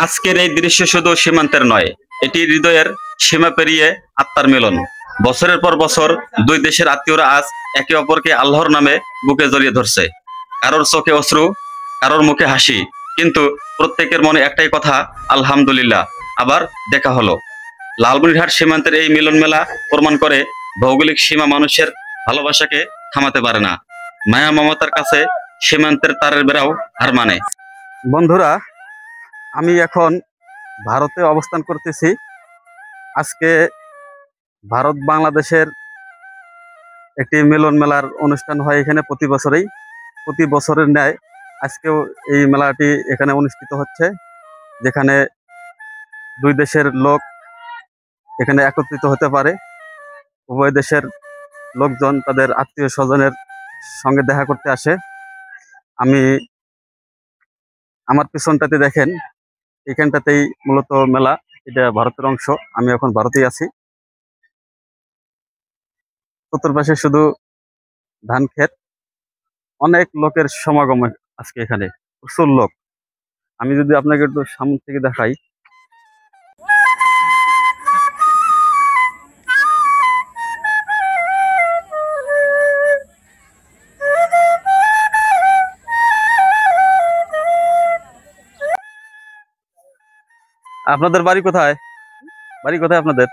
আজকের এই দৃশ্য শুধু সীমান্তের নয়, এটি হৃদয়ের সীমা পেরিয়ে আত্মার মিলন। বছরের পর বছর দুই দেশের আত্মীয়রা আজ একে অপরকে আল্লাহর নামে বুকে জড়িয়ে ধরছে। কারোর চোখে অশ্রু, কারোর মুখে হাসি, কিন্তু প্রত্যেকের মনে একটাই কথা, আলহামদুলিল্লাহ, আবার দেখা হলো। লালমনিরহাট সীমান্তের এই মিলন মেলা প্রমাণ করে ভৌগোলিক সীমা মানুষের ভালোবাসাকে থামাতে পারে না। মায়া মমতার কাছে সীমান্তের তারের বেড়াও হার মানে। বন্ধুরা, আমি এখন ভারতে অবস্থান করতেছি। আজকে ভারত বাংলাদেশের একটি মিলন মেলার অনুষ্ঠান হয় এখানে প্রতি বছরের ন্যায় আজকেও এই মেলাটি এখানে অনুষ্ঠিত হচ্ছে, যেখানে দুই দেশের লোক এখানে একত্রিত হতে পারে। উভয় দেশের লোকজন তাদের আত্মীয় স্বজনের সঙ্গে দেখা করতে আসে। আমি আমার পিছনটাতে দেখেন, এখানটাতেই মূলত মেলা। এটা ভারতের অংশ, আমি এখন ভারতেই আছি। চতুর্পাশে শুধু ধান ক্ষেত, অনেক লোকের সমাগম আজকে এখানে, প্রচুর লোক। আমি যদি আপনাকে একটু সামনে থেকে দেখাই, আপনাদের বাড়ি কোথায়? বাড়ি কোথায় আপনাদের?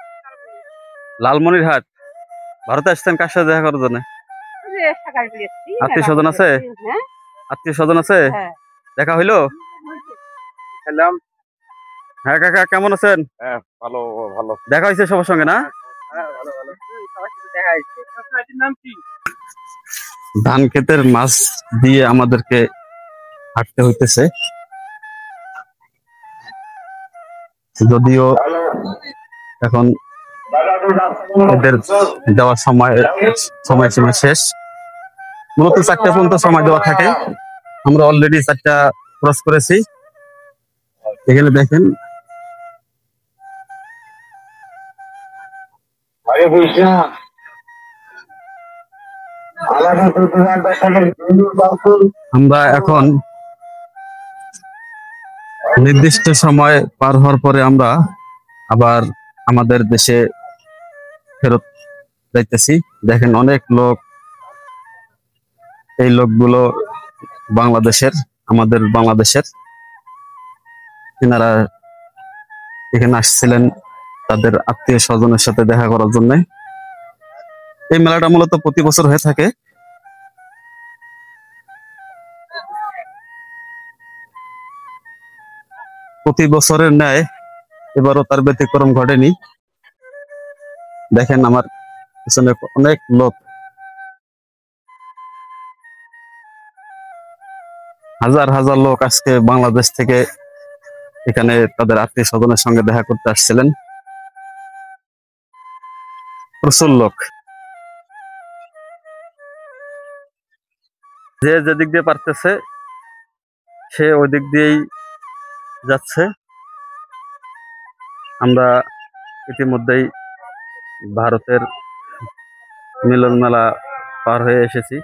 লালমনিরহাট। ভারতে আসছেন কার সাথে দেখা করার জন্য? আত্মীয় স্বজন আছে? আত্মীয় স্বজন আছে? দেখা হইলো? হ্যাঁ কাকা, কেমন আছেন? ভালো ভালো। দেখা হয়েছে সবার সঙ্গে না? ধান ক্ষেতের মাছ দিয়ে আমাদেরকে হাঁটতে হইতেছে, যদিও এখন এদের দেওয়ার সময়সীমা শেষ। মূলত 4টা পর্যন্ত সময় দেওয়া থাকে। আমরা অলরেডি 4টা ক্রস করেছি। এখানে দেখেন, আমরা এখন নির্দিষ্ট সময় পার হওয়ার পরে আমরা আবার আমাদের দেশে ফেরত যাইতেছি। দেখেন অনেক লোক, এই লোকগুলো আমাদের বাংলাদেশের। এনারা এখানে আসছিলেন তাদের আত্মীয় স্বজনের সাথে দেখা করার জন্য। এই মেলাটা মূলত প্রতি বছর হয়ে থাকে। প্রতি বছরের ন্যায় এবারও তার ব্যতিক্রম ঘটেনি। দেখেন আমার পিছনে অনেক লোক, হাজার হাজার লোক আজকে বাংলাদেশ থেকে এখানে তাদের আত্মীয় স্বজনের সঙ্গে দেখা করতে আসছিলেন। প্রচুর লোক, যে যেদিক দিয়ে পারতেছে সে ওই দিক দিয়েই যাচ্ছে। আমরা ইতিমধ্যেই ভারতের মিলন মেলা পার হয়ে এসেছি।